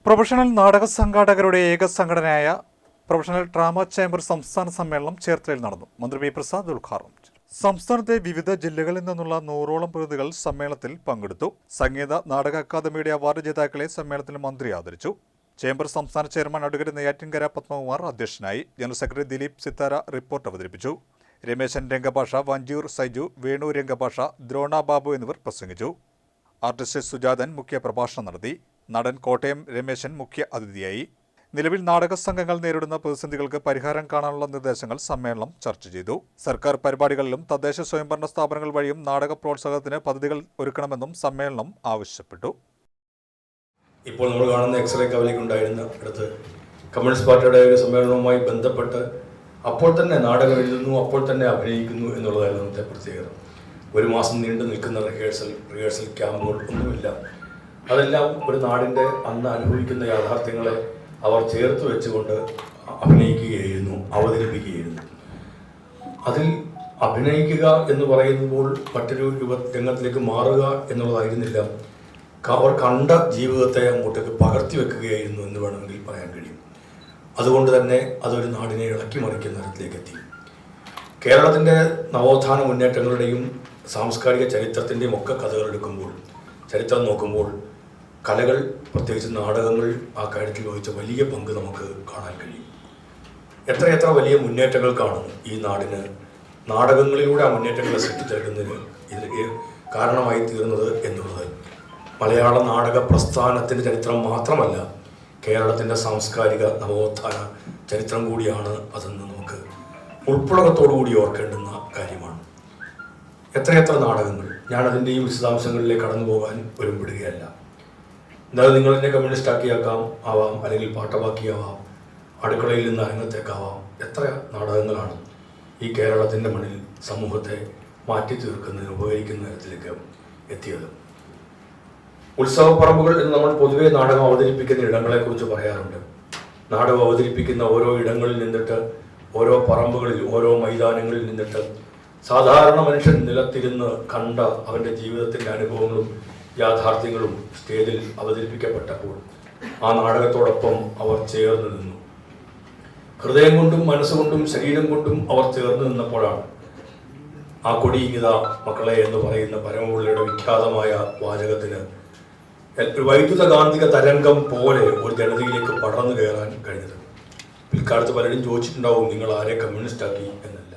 Professional നാടക സംഘാടകരുടെ ഏക സംഘടനയായ പ്രൊഫഷണൽ ഡ്രാമ ചേംബർ സംസ്ഥാന സമ്മേളനം ചേർത്തലയിൽ നടന്നു. മന്ത്രി വി പ്രസാദ് ഉദ്ഘാടനം ചെയ്തു. സംസ്ഥാനത്തെ വിവിധ ജില്ലകളിൽ നിന്നുള്ള 100ഓളം പ്രതിനിധികൾ സമ്മേളനത്തിൽ പങ്കെടുത്തു. സംഗീത നാടക അക്കാദമിയുടെ അവാർഡ് ജേതാക്കളെ സമ്മേളനത്തിൽ മന്ത്രി ആദരിച്ചു. ചേംബർ സംസ്ഥാന ചെയർമാൻ അഡ്വക്കേറ്റ് നെയ്യാറ്റിൻകര പത്മകുമാർ അധ്യക്ഷനായി. General secretary Dileep Sithara report അവതരിപ്പിച്ചു. രമേശൻ രംഗഭാഷ, വഞ്ചിയൂർ സൈജു, വേണു രംഗഭാഷ, ദ്രോണ ബാബു എന്നിവർ പ്രസംഗിച്ചു. ആർട്ടിസ്റ്റ് സുജാതൻ മുഖ്യ പ്രഭാഷണം നടത്തി. നടൻ കോട്ടയം രമേശൻ മുഖ്യ അതിഥിയായി. നിലവിൽ നാടക സംഘങ്ങൾ നേരിടുന്ന പ്രതിസന്ധികൾക്ക് പരിഹാരം കാണാനുള്ള നിർദ്ദേശങ്ങൾ സമ്മേളനം ചർച്ച ചെയ്തു. സർക്കാർ പരിപാടികളിലും തദ്ദേശ സ്വയംഭരണ സ്ഥാപനങ്ങൾ വഴിയും നാടക പ്രോത്സാഹനത്തിന് പദ്ധതികൾ ഒരുക്കണമെന്നും സമ്മേളനം ആവശ്യപ്പെട്ടു. ഇപ്പോൾ നമ്മൾ കാണുന്ന എക്സ്റേ കവലയ്ക്ക് ഉണ്ടായിരുന്ന അടുത്ത് കമ്മ്യൂണിസ്റ്റ് പാർട്ടിയുടെ ഒരു സമ്മേളനവുമായി ബന്ധപ്പെട്ട് അപ്പോൾ തന്നെ നാടകം എഴുതുന്നു, അപ്പോൾ തന്നെ അഭിനയിക്കുന്നു എന്നുള്ളതായിരുന്നു അന്നത്തെ പ്രത്യേകത. ഒരു മാസം നീണ്ടു നിൽക്കുന്ന റിഹേഴ്സൽ ക്യാമ്പുകൾ ഒന്നുമില്ല. അതെല്ലാം ഒരു നാടിൻ്റെ അന്ന് അനുഭവിക്കുന്ന യാഥാർത്ഥ്യങ്ങളെ അവർ ചേർത്ത് വെച്ചുകൊണ്ട് അഭിനയിക്കുകയായിരുന്നു, അവതരിപ്പിക്കുകയായിരുന്നു. അതിൽ അഭിനയിക്കുക എന്ന് പറയുമ്പോൾ മറ്റൊരു രംഗത്തിലേക്ക് മാറുക എന്നുള്ളതായിരുന്നില്ല. അവർ കണ്ട ജീവിതത്തെ അങ്ങോട്ടേക്ക് പകർത്തി വെക്കുകയായിരുന്നു എന്ന് വേണമെങ്കിൽ പറയാൻ കഴിയും. അതുകൊണ്ട് തന്നെ അതൊരു നാടിനെ ഇളക്കി മറിക്കുന്ന തരത്തിലേക്ക് എത്തി. കേരളത്തിൻ്റെ നവോത്ഥാന മുന്നേറ്റങ്ങളുടെയും സാംസ്കാരിക ചരിത്രത്തിൻ്റെയും ഒക്കെ കഥകൾ എടുക്കുമ്പോൾ, ചരിത്രം നോക്കുമ്പോൾ കലകൾ, പ്രത്യേകിച്ച് നാടകങ്ങൾ ആ കാര്യത്തിൽ വഹിച്ച വലിയ പങ്ക് നമുക്ക് കാണാൻ കഴിയും. എത്രയെത്ര വലിയ മുന്നേറ്റങ്ങൾ കാണുന്നു ഈ നാടിന് നാടകങ്ങളിലൂടെ ആ മുന്നേറ്റങ്ങളെ സൃഷ്ടിച്ചെടുക്കുന്നതിന് ഇതിന് കാരണമായി തീർന്നത് എന്നുള്ളത് മലയാള നാടക പ്രസ്ഥാനത്തിൻ്റെ ചരിത്രം മാത്രമല്ല, കേരളത്തിൻ്റെ സാംസ്കാരിക നവോത്ഥാന ചരിത്രം കൂടിയാണ് അതെന്ന് നമുക്ക് ഉൾപ്പുളകത്തോടുകൂടി ഓർക്കേണ്ടുന്ന കാര്യമാണ്. എത്രയെത്ര നാടകങ്ങൾ, ഞാനതിൻ്റെയും വിശദാംശങ്ങളിലേക്ക് കടന്നു പോകാൻ ഒരുമ്പെടുകയല്ല. എന്തായാലും നിങ്ങളെന്നെ കമ്മ്യൂണിസ്റ്റ് ആക്കിയാക്കാം ആവാം, അല്ലെങ്കിൽ പാട്ടവാക്കിയാവാം, അടുക്കളയിൽ നിന്ന് അരങ്ങത്തേക്കാവാം. എത്ര നാടകങ്ങളാണ് ഈ കേരളത്തിൻ്റെ മണ്ണിൽ സമൂഹത്തെ മാറ്റി തീർക്കുന്നതിന് ഉപകരിക്കുന്ന തരത്തിലേക്ക് എത്തിയത്. ഉത്സവപ്പറമ്പുകൾ എന്ന് നമ്മൾ പൊതുവെ നാടകം അവതരിപ്പിക്കുന്ന ഇടങ്ങളെക്കുറിച്ച് പറയാറുണ്ട്. നാടകം അവതരിപ്പിക്കുന്ന ഓരോ ഇടങ്ങളിൽ നിന്നിട്ട്, ഓരോ പറമ്പുകളിൽ, ഓരോ മൈതാനങ്ങളിൽ നിന്നിട്ട് സാധാരണ മനുഷ്യൻ നിലത്തിരുന്ന് കണ്ട അവൻ്റെ ജീവിതത്തിൻ്റെ അനുഭവങ്ങളും യാഥാർത്ഥ്യങ്ങളും സ്റ്റേജിൽ അവതരിപ്പിക്കപ്പെട്ടപ്പോൾ ആ നാടകത്തോടൊപ്പം അവർ ചേർന്ന് നിന്നു. ഹൃദയം കൊണ്ടും മനസ്സുകൊണ്ടും ശരീരം കൊണ്ടും അവർ ചേർന്ന് നിന്നപ്പോഴാണ് ആ കൊടിയിങ്ങിത മക്കളെ എന്ന് പറയുന്ന പരമപിള്ളയുടെ വിഖ്യാതമായ വാചകത്തിന് ഒരു വൈദ്യുത കാന്തിക തരംഗം പോലെ ഒരു ജനതയിലേക്ക് പടർന്നു കയറാൻ കഴിഞ്ഞത്. പിൽക്കാലത്ത് പലരും ചോദിച്ചിട്ടുണ്ടാവും, നിങ്ങൾ ആരെ കമ്മ്യൂണിസ്റ്റ് ആക്കി എന്നല്ല.